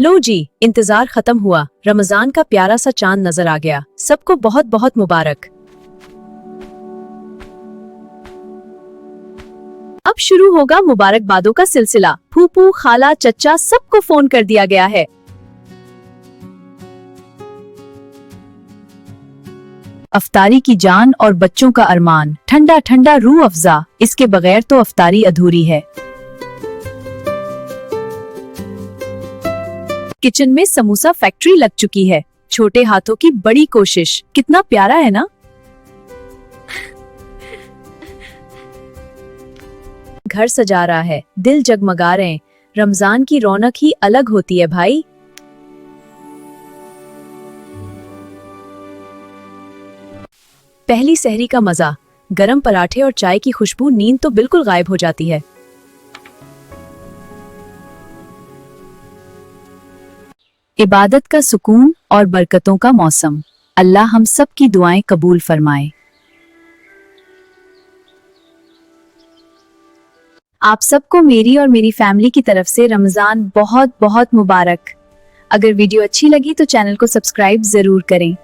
लो जी, इंतजार खत्म हुआ। रमजान का प्यारा सा चांद नजर आ गया। सबको बहुत बहुत मुबारक। अब शुरू होगा मुबारकबादों का सिलसिला। फूफू, खाला, चच्चा सबको फोन कर दिया गया है। अफ्तारी की जान और बच्चों का अरमान, ठंडा ठंडा रूह अफ़ज़ा, इसके बगैर तो अफ्तारी अधूरी है। किचन में समोसा फैक्ट्री लग चुकी है। छोटे हाथों की बड़ी कोशिश, कितना प्यारा है ना। घर सजा रहा है, दिल जगमगा रहे हैं। रमजान की रौनक ही अलग होती है भाई। पहली सहरी का मजा, गरम पराठे और चाय की खुशबू, नींद तो बिल्कुल गायब हो जाती है। इबादत का सुकून और बरकतों का मौसम। अल्लाह हम सब की दुआएं कबूल फरमाए। आप सबको मेरी और मेरी फैमिली की तरफ से रमजान बहुत बहुत मुबारक। अगर वीडियो अच्छी लगी तो चैनल को सब्सक्राइब जरूर करें।